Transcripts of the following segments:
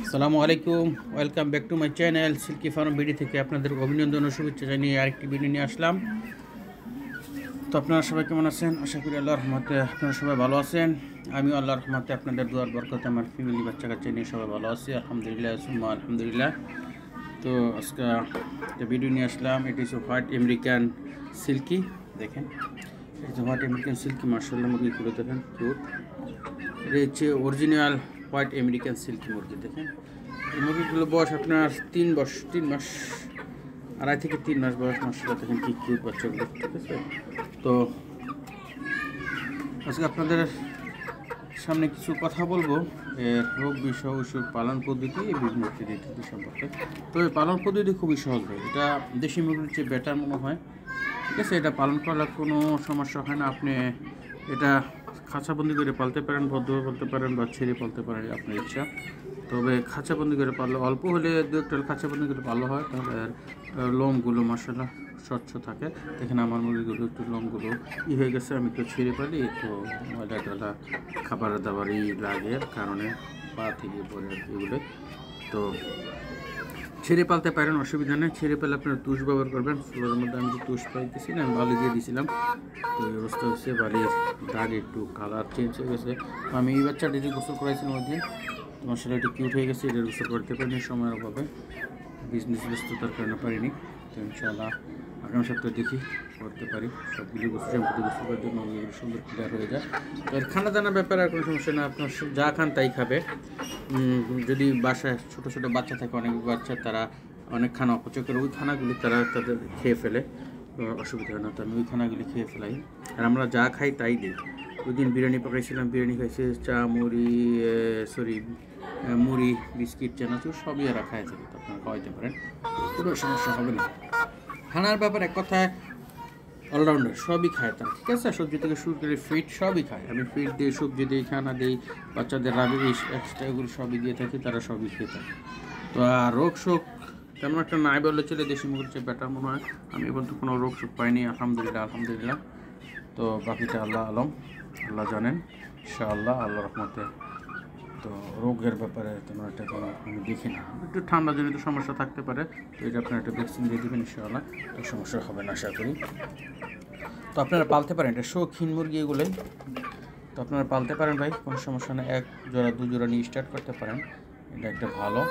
আসসালামু আলাইকুম, welcome back to my channel silky farm BD থেকে আপনাদের অভিনন্দন ও শুভেচ্ছা জানিয়ে আরেকটি ভিডিও নিয়ে আসলাম। তো আপনারা সবাই কেমন আছেন? আশা করি আল্লাহর রহমতে আপনারা সবাই ভালো আছেন। আমিও আল্লাহর রহমতে আপনাদের দুয়ার বরকতে আমার ফ্যামিলি বাচ্চা কাচ্চা নিয়ে সবাই ভালো আছি, আলহামদুলিল্লাহ সুম্মা আলহামদুলিল্লাহ। তো আজকে একটা ভিডিও নিয়ে আসলাম। এটি হচ্ছে হোয়াইট আমেরিকান সিল্কি। দেখেন, এই যে হোয়াইট আমেরিকান সিল্কি, মার্শাল্লাহ মুরগিগুলো দেখেন কিউট। এটা হচ্ছে অরিজিনাল হোয়াইট আমেরিকান সিল্কি মুরগি। দেখেন এই মুরগিগুলো বয়স আপনার 3 মাস, আড়াই থেকে 3 মাস বয়স। মাসাল্লাহ দেখেন কি কিউট বাচ্চাগুলো, ঠিক আছে। তো আজকে আপনাদের সামনে কিছু কথা বলবো রোগ বিষয়, ওষুধ, পালন পদ্ধতি এই মুরগির সম্পর্কে। তো এই পালন পদ্ধতি খুবই সহজ হয়, এটা দেশি মুরগির চেয়ে বেটার মনে হয়, ঠিক আছে। এটা পালন করার কোনো সমস্যা হয় না। আপনি এটা খাঁচাবন্দি করে পালতে পারেন, ভদ্রভাবে পালতে পারেন বা ছেড়ে পালতে পারেন, আপনার ইচ্ছা। তবে খাঁচাবন্দি করে পারলে, অল্প হলে 2-1টা খাঁচাবন্দি করে ভালো হয়, তাহলে লোমগুলো মাশাআল্লাহ স্বচ্ছ থাকে। দেখেন আমার মুরগিগুলো একটু লোমগুলো হয়ে গেছে। আমি তো ছেড়ে পালি, তো ময়লা টয়লা খাবার দাবারই লাগে কারণে পা থেকে পরে এগুলো। তো ছেড়ে পালতে পারেন, অসুবিধা নেই। ছেড়ে পেলে আপনারা তুষ ব্যবহার করবেন। ফ্লোরের মধ্যে আমি যে তুষ পাইতেছি না, আমি বালি দিয়ে দিয়েছিলাম, তো এই অবস্থা হচ্ছে। বালির দাগ একটু কালার চেঞ্জ হয়ে গেছে। আমি এই বাচ্চাটি যে গোসল করাইছিলাম ওই দিন, তোমার সাথে একটু কিউট হয়ে গেছে। এটা গোসল করতে পারিনি সময়ের অভাবে, বিজনেস ব্যস্ততার কারণে পারিনি। তো ইনশাআল্লাহ আগামী সপ্তাহে দেখি করতে পারি। সবগুলি গোসল শ্যাম্পুতে গোসল করার জন্য সুন্দর ক্লিয়ার হয়ে যায়। তো এর খানা দানার ব্যাপারে আর কোনো সমস্যা না, আপনার যা খান তাই খাবে। যদি বাসায় ছোটো ছোটো বাচ্চা থাকে, অনেক বাচ্চা তারা অনেক খানা অপচয় করে, ওই খানাগুলি তারা তাদের খেয়ে ফেলে, অসুবিধা হয় না। তো আমি ওই খানাগুলি খেয়ে ফেলাই, আর আমরা যা খাই তাই দিই। ওই দিন বিরিয়ানি পাকাইছিলাম, বিরিয়ানি খাইছে, চা মুড়ি বিস্কিট চানাচুর সবই এরা খায় থাকে। তো আপনারা খাওয়াইতে পারেন, কোনো সমস্যা হবে না। খানার ব্যাপারে এক কথায় অলরাউন্ডার, সবই খায় তারা, ঠিক আছে। সবজি থেকে শুরু করে ফিট সবই খায়। আমি ফিট দিই, সবজি দিই, খানা দিই, বাচ্চাদের রাবিশ এক্সট্রা এগুলো সবই দিয়ে থাকি, তারা সবই খেয়ে থাকে। তো আর রোগ শোক তেমন একটা নাই বললে চলে, দেশি মুরগির চেয়ে বেটার মনে হয়। আমি এখন তো কোনো রোগ শোক পাইনি, আলহামদুলিল্লাহ। তো বাকিটা আল্লাহ আলম, আল্লাহ জানেন, ইনশাআল্লাহ আল্লাহ রহমতে। তো রোগের ব্যাপারে তেমন একটা কোনো আমি দেখি না। একটু ঠান্ডা জনিত সমস্যা থাকতে পারে, তো এটা আপনারা একটা ভ্যাকসিন দিয়ে দেবেন, ইনশাআল্লাহ তো সমস্যা হবে না আশা করি। তো আপনারা পালতে পারেন, এটা শৌখিন মুরগি এগুলোই। তো আপনারা পালতে পারেন ভাই, কোনো সমস্যা নেই। 1 জোড়া 2 জোড়া নিয়ে স্টার্ট করতে পারেন, এটা একটা ভালো।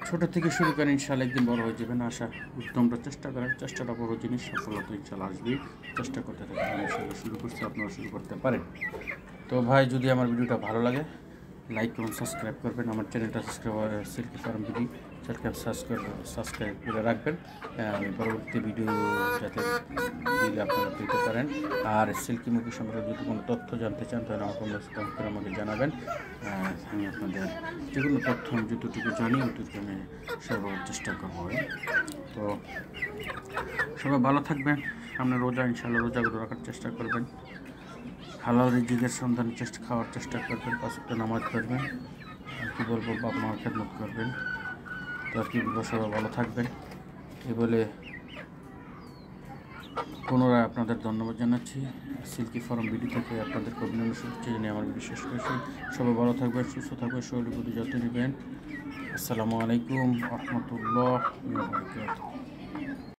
ছোটো থেকে শুরু করেন, ইনশাআল্লাহ একদিন বড় হয়ে যাবেন। আশা উত্তমটা চেষ্টা করেন, চেষ্টাটা বড় জিনিস, সফলতা ইনশাআল্লাহ আসবেই। চেষ্টা করতে থাকেন, ইনশাআল্লাহ শুরু করছি, আপনারা শুরু করতে পারেন। তো ভাই, যদি আমার ভিডিওটা ভালো লাগে লাইক করুন, সাবস্ক্রাইব করবেন। আমার চ্যানেলটা সিল্কি ফার্ম বিডি সাবস্ক্রাইব করে রাখবেন, আমি পরবর্তী ভিডিও যাতে দিলে আপনারা পেতে পারেন। আর সিল্কি মুরগি সম্পর্কে যদি কোনো তথ্য জানতে চান, তাহলে আমার কমেন্টস করে আমাকে জানাবেন। আমি আপনাদের যে কোনো তথ্য আমি যতটুকু জানি ততটুকু আমি সর্বোচ্চ চেষ্টা করবো। তো সবাই ভালো থাকবেন। সামনে রোজা, ইনশাআল্লাহ রোজাগুলো রাখার চেষ্টা করবেন। হালাল রিজিকের সন্ধান খাওয়ার চেষ্টা করবেন, 5 ওয়াক্ত নামাজ পড়বেন। আর কি বলবো, বাবা মার খেদমত করবেন। তো আর কি বলবো, সবাই ভালো থাকবেন। এই বলে পুনরায় আপনাদের ধন্যবাদ জানাচ্ছি। সিল্কি ফার্ম বিডি থেকে আপনাদেরকে অভিনন্দন শুভেচ্ছা জানিয়ে আমার ভিডিও শেষ করেছি। সবাই ভালো থাকবেন, সুস্থ থাকবেন, শরীরের প্রতি যত্ন নেবেন। আসসালামু আলাইকুম ওয়া রাহমাতুল্লাহি ওয়া বারাকাতুহু।